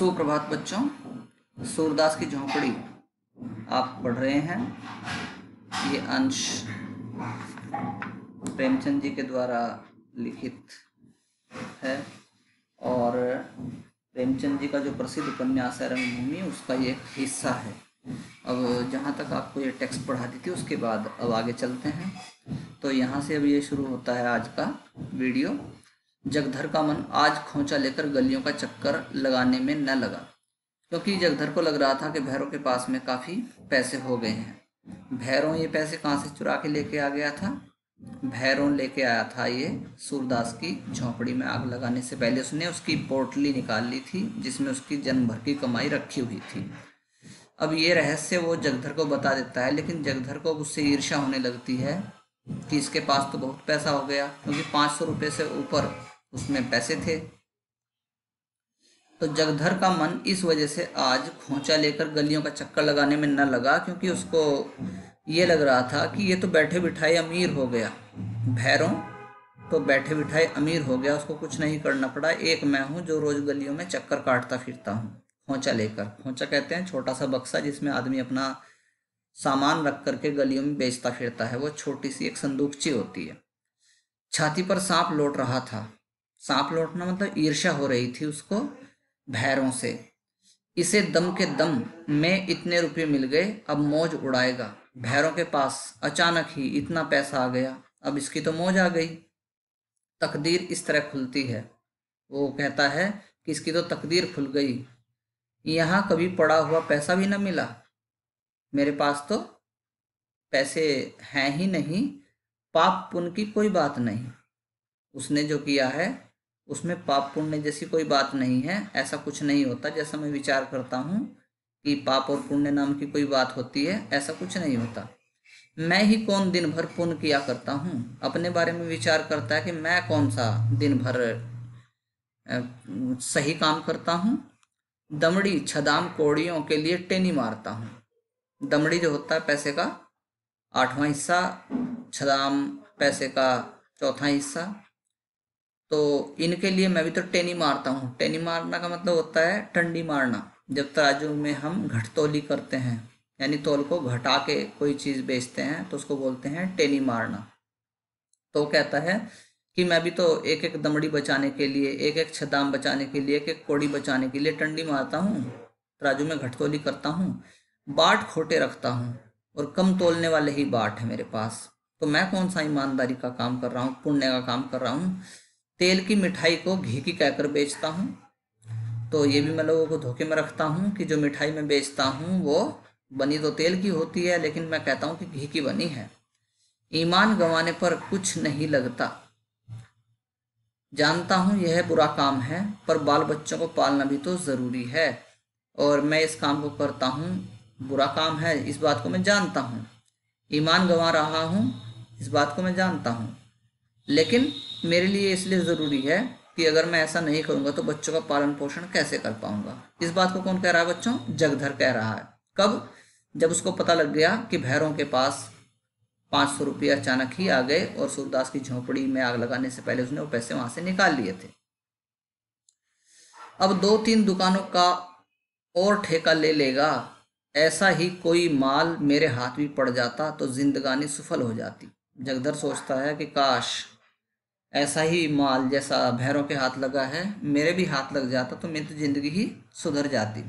सुप्रभात बच्चों। सूरदास की झोंपड़ी आप पढ़ रहे हैं। ये अंश प्रेमचंद जी के द्वारा लिखित है और प्रेमचंद जी का जो प्रसिद्ध उपन्यास है रंगभूमि, उसका ये एक हिस्सा है। अब जहाँ तक आपको ये टेक्स्ट पढ़ा दी थी उसके बाद अब आगे चलते हैं। तो यहाँ से अब ये शुरू होता है आज का वीडियो। जगधर का मन आज खोंचा लेकर गलियों का चक्कर लगाने में न लगा, क्योंकि जगधर को लग रहा था कि भैरों के पास में काफ़ी पैसे हो गए हैं। भैरों ये पैसे कहाँ से चुरा के लेके आ गया था? भैरों लेके आया था ये सूरदास की झोंपड़ी में आग लगाने से पहले। उसने उसकी पोटली निकाल ली थी जिसमें उसकी जन्म भर की कमाई रखी हुई थी। अब ये रहस्य वो जगधर को बता देता है, लेकिन जगधर को उससे ईर्ष्या होने लगती है कि इसके पास तो बहुत पैसा हो गया, क्योंकि 500 रुपये से ऊपर उसमें पैसे थे। तो जगधर का मन इस वजह से आज खोंचा लेकर गलियों का चक्कर लगाने में न लगा, क्योंकि उसको ये लग रहा था कि ये तो बैठे बिठाए अमीर हो गया। भैरों तो बैठे बिठाए अमीर हो गया, उसको कुछ नहीं करना पड़ा। एक मैं हूँ जो रोज गलियों में चक्कर काटता फिरता हूँ खोंचा लेकर। खोंचा कहते हैं छोटा सा बक्सा जिसमें आदमी अपना सामान रख करके गलियों में बेचता फिरता है। वो छोटी सी एक संदूकची होती है। छाती पर सांप लौट रहा था। सांप लौटना मतलब ईर्ष्या हो रही थी उसको भैरों से। इसे दम के दम में इतने रुपए मिल गए, अब मौज उड़ाएगा। भैरों के पास अचानक ही इतना पैसा आ गया, अब इसकी तो मौज आ गई। तकदीर इस तरह खुलती है। वो कहता है कि इसकी तो तकदीर खुल गई। यहाँ कभी पड़ा हुआ पैसा भी न मिला। मेरे पास तो पैसे हैं ही नहीं। पाप पुण्य की कोई बात नहीं। उसने जो किया है उसमें पाप पुण्य जैसी कोई बात नहीं है। ऐसा कुछ नहीं होता जैसा मैं विचार करता हूँ कि पाप और पुण्य नाम की कोई बात होती है। ऐसा कुछ नहीं होता। मैं ही कौन दिन भर पुण्य किया करता हूँ। अपने बारे में विचार करता है कि मैं कौन सा दिन भर सही काम करता हूँ। दमड़ी छदाम कोड़ियों के लिए टेनी मारता हूँ। दमड़ी जो होता है पैसे का 8वां हिस्सा, छदाम पैसे का 4था हिस्सा। तो इनके लिए मैं भी तो टेनी मारता हूँ। टेनी मारना का मतलब होता है टंडी मारना। जब तराजू में हम घटतौली करते हैं, यानी तौल को घटा के कोई चीज़ बेचते हैं, तो उसको बोलते हैं टेनी मारना। तो कहता है कि मैं भी तो एक एक दमड़ी बचाने के लिए, एक एक छदाम बचाने के लिए, एक एक कोड़ी बचाने के लिए टंडी मारता हूँ, तराजू में घटतौली करता हूँ, बाट खोटे रखता हूँ और कम तोलने वाले ही बाट है मेरे पास। तो मैं कौन सा ईमानदारी का काम कर रहा हूँ, पुण्य का काम कर रहा हूँ। तेल की मिठाई को घी की कहकर बेचता हूँ। तो ये भी मैं लोगों को धोखे में रखता हूँ कि जो मिठाई मैं बेचता हूँ वो बनी तो तेल की होती है, लेकिन मैं कहता हूँ कि घी की बनी है। ईमान गंवाने पर कुछ नहीं लगता। जानता हूँ यह बुरा काम है, पर बाल बच्चों को पालना भी तो ज़रूरी है, और मैं इस काम को करता हूँ। बुरा काम है, इस बात को मैं जानता हूँ। ईमान गंवा रहा हूँ, इस बात को मैं जानता हूँ, लेकिन मेरे लिए इसलिए ज़रूरी है कि अगर मैं ऐसा नहीं करूँगा तो बच्चों का पालन पोषण कैसे कर पाऊँगा। इस बात को कौन कह रहा है बच्चों? जगधर कह रहा है। कब? जब उसको पता लग गया कि भैरों के पास 500 रुपये अचानक ही आ गए और सूरदास की झोंपड़ी में आग लगाने से पहले उसने वो पैसे वहां से निकाल लिए थे। अब 2-3 दुकानों का और ठेका ले लेगा। ऐसा ही कोई माल मेरे हाथ भी पड़ जाता तो जिंदगानी सफल हो जाती। जगधर सोचता है कि काश ऐसा ही माल जैसा भैरों के हाथ लगा है मेरे भी हाथ लग जाता तो मेरी तो जिंदगी ही सुधर जाती।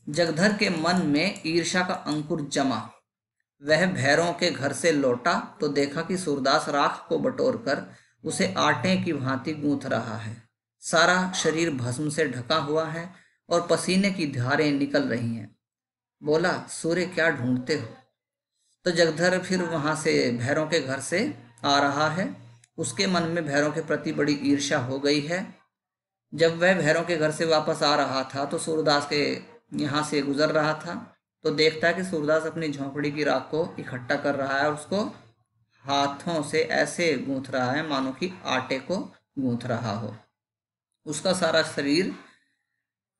जगधर के मन में ईर्ष्या का अंकुर जमा। वह भैरों के घर से लौटा तो देखा कि सूरदास राख को बटोरकर उसे आटे की भांति गूंथ रहा है। सारा शरीर भस्म से ढका हुआ है और पसीने की धारें निकल रही हैं। बोला, सूर्य क्या ढूंढते हो? तो जगधर फिर वहां से भैरों के घर से आ रहा है। उसके मन में भैरों के प्रति बड़ी ईर्ष्या हो गई है। जब वह भैरों के घर से वापस आ रहा था तो सूरदास के यहाँ से गुजर रहा था, तो देखता है कि सूरदास अपनी झोंपड़ी की राख को इकट्ठा कर रहा है और उसको हाथों से ऐसे गूंथ रहा है मानो कि आटे को गूंथ रहा हो। उसका सारा शरीर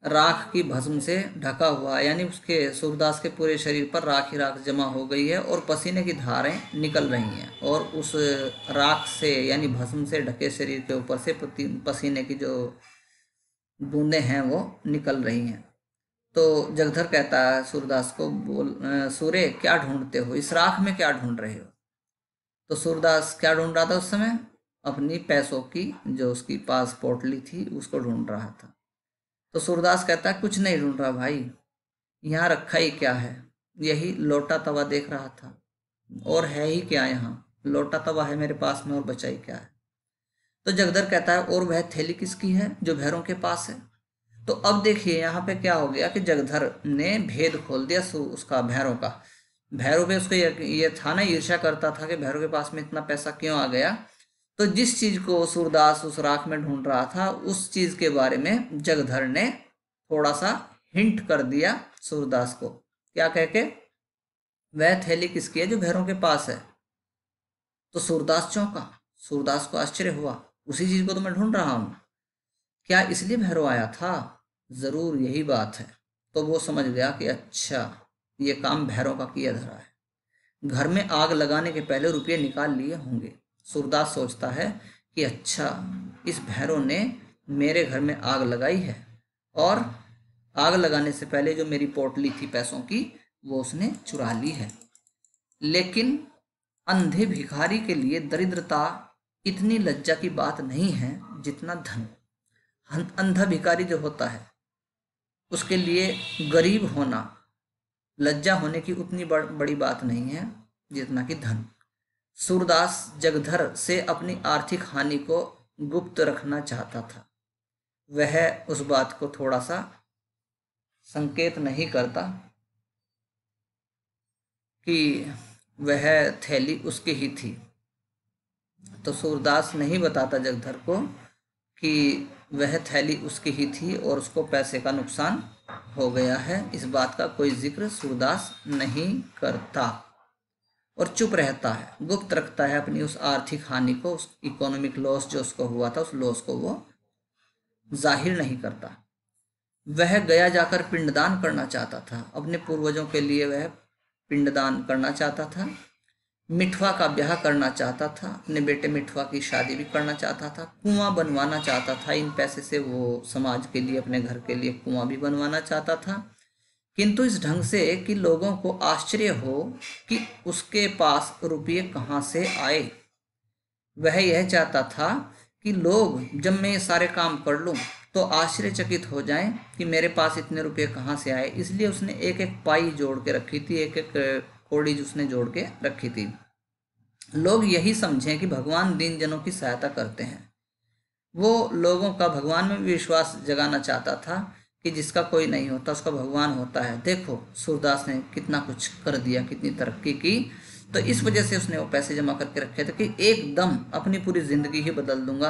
राख की भस्म से ढका हुआ है, यानी उसके सूरदास के पूरे शरीर पर राख ही राख जमा हो गई है और पसीने की धारें निकल रही हैं। और उस राख से यानी भस्म से ढके शरीर के ऊपर से पसीने की जो बूंदें हैं वो निकल रही हैं। तो जगधर कहता है सूरदास को, सूरे क्या ढूंढते हो, इस राख में क्या ढूंढ रहे हो? तो सूरदास क्या ढूंढ रहा था उस समय? अपनी पैसों की, जो उसकी पास पोटली थी, उसको ढूंढ रहा था। तो सूरदास कहता है कुछ नहीं ढूंढ रहा भाई, यहाँ रखा ही क्या है, यही लोटा तवा देख रहा था, और है ही क्या यहाँ, लोटा तवा है मेरे पास में, और बचा ही क्या है? तो जगदर कहता है और वह थैली किसकी है जो भैरों के पास है? तो अब देखिए यहाँ पे क्या हो गया कि जगधर ने भेद खोल दिया उसका, भैरों का। भैरव पे उसको ये था ना, ईर्ष्या करता था कि भैरव के पास में इतना पैसा क्यों आ गया। तो जिस चीज को सूरदास उस राख में ढूंढ रहा था, उस चीज के बारे में जगधर ने थोड़ा सा हिंट कर दिया सूरदास को। क्या कह के? वह थैली किसकी है जो भैरों के पास है। तो सूरदास चौंका, सूरदास को आश्चर्य हुआ, उसी चीज को तो मैं ढूंढ रहा हूं, क्या इसलिए भैरव आया था? जरूर यही बात है। तो वो समझ गया कि अच्छा, ये काम भैरव का किया धरा है, घर में आग लगाने के पहले रुपये निकाल लिए होंगे। सूरदास सोचता है कि अच्छा, इस भैरव ने मेरे घर में आग लगाई है, और आग लगाने से पहले जो मेरी पोटली थी पैसों की, वो उसने चुरा ली है। लेकिन अंधे भिखारी के लिए दरिद्रता इतनी लज्जा की बात नहीं है जितना धन। अंधा भिखारी जो होता है, उसके लिए गरीब होना लज्जा होने की उतनी बड़ी बात नहीं है जितना कि धन। सूरदास जगधर से अपनी आर्थिक हानि को गुप्त रखना चाहता था। वह उस बात को थोड़ा सा संकेत नहीं करता कि वह थैली उसकी ही थी। तो सूरदास नहीं बताता जगधर को कि वह थैली उसकी ही थी और उसको पैसे का नुकसान हो गया है। इस बात का कोई जिक्र सूरदास नहीं करता और चुप रहता है, गुप्त रखता है अपनी उस आर्थिक हानि को, उस इकोनॉमिक लॉस जो उसको हुआ था, उस लॉस को वो जाहिर नहीं करता। वह गया जाकर पिंडदान करना चाहता था, अपने पूर्वजों के लिए वह पिंडदान करना चाहता था। मिठवा का ब्याह करना चाहता था, अपने बेटे मिठवा की शादी भी करना चाहता था, कुआं बनवाना चाहता था। इन पैसे से वो समाज के लिए, अपने घर के लिए कुआं भी बनवाना चाहता था, किंतु इस ढंग से कि लोगों को आश्चर्य हो कि उसके पास रुपये कहाँ से आए। वह यह चाहता था कि लोग, जब मैं ये सारे काम कर लूं, तो आश्चर्यचकित हो जाएं कि मेरे पास इतने रुपये कहाँ से आए। इसलिए उसने एक एक पाई जोड़ के रखी थी, एक एक कौड़ी उसने जोड़ के रखी थी। लोग यही समझें कि भगवान दीन जनों की सहायता करते हैं। वो लोगों का भगवान में विश्वास जगाना चाहता था कि जिसका कोई नहीं होता उसका भगवान होता है। देखो सूरदास ने कितना कुछ कर दिया, कितनी तरक्की की। तो इस वजह से उसने वो पैसे जमा करके रखे थे कि एकदम अपनी पूरी जिंदगी ही बदल दूंगा,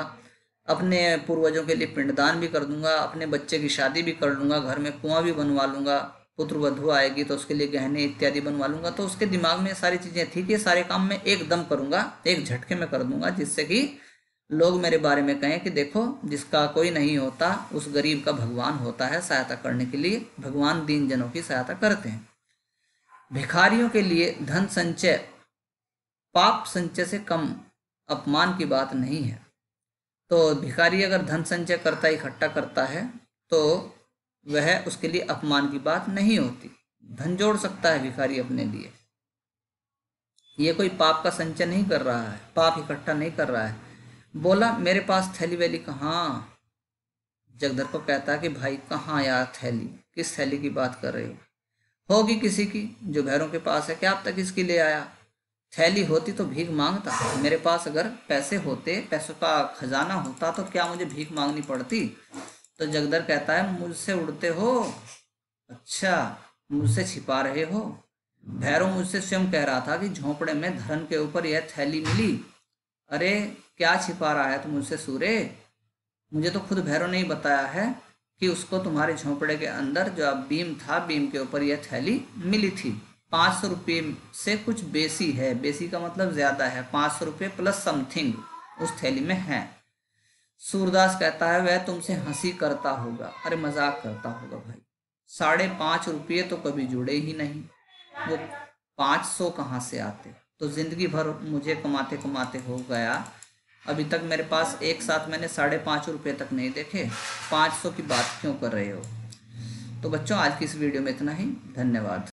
अपने पूर्वजों के लिए पिंडदान भी कर दूंगा, अपने बच्चे की शादी भी कर लूंगा, घर में कुआं भी बनवा लूंगा, पुत्र वधू आएगी तो उसके लिए गहने इत्यादि बनवा लूंगा। तो उसके दिमाग में सारी चीजें थी कि ये सारे काम मैं एकदम करूंगा, एक झटके में कर दूंगा, जिससे कि लोग मेरे बारे में कहें कि देखो, जिसका कोई नहीं होता उस गरीब का भगवान होता है सहायता करने के लिए, भगवान दीन जनों की सहायता करते हैं। भिखारियों के लिए धन संचय पाप संचय से कम अपमान की बात नहीं है। तो भिखारी अगर धन संचय करता, इकट्ठा करता है, तो वह उसके लिए अपमान की बात नहीं होती। धन जोड़ सकता है भिखारी अपने लिए, ये कोई पाप का संचय नहीं कर रहा है, पाप इकट्ठा नहीं कर रहा है। बोला मेरे पास थैली वैली कहाँ? जगदर को कहता है कि भाई कहाँ यार थैली, किस थैली की बात कर रहे हो? होगी किसी की जो भैरों के पास है, क्या अब तक इसकी ले आया? थैली होती तो भीख मांगता, मेरे पास अगर पैसे होते, पैसों का खजाना होता, तो क्या मुझे भीख मांगनी पड़ती? तो जगदर कहता है मुझसे उड़ते हो, अच्छा मुझसे छिपा रहे हो। भैरव मुझसे स्वयं कह रहा था कि झोंपड़े में धरन के ऊपर यह थैली मिली। अरे क्या छिपा रहा है तू मुझसे सूरे? मुझे तो खुद भैरव ने ही बताया है कि उसको तुम्हारे झोंपड़े के अंदर जो बीम था, बीम के ऊपर यह थैली मिली थी। 500 रुपये से कुछ बेसी है, बेसी का मतलब ज्यादा है, 500 रुपये प्लस समथिंग उस थैली में है। सूरदास कहता है वह तुमसे हंसी करता होगा, अरे मजाक करता होगा भाई, 5.5 रुपये तो कभी जुड़े ही नहीं, वो 500 कहाँ से आते? तो जिंदगी भर मुझे कमाते कमाते हो गया अभी तक मेरे पास एक साथ मैंने 5.5 रुपये तक नहीं देखे, 500 की बात क्यों कर रहे हो। तो बच्चों आज की इस वीडियो में इतना ही, धन्यवाद।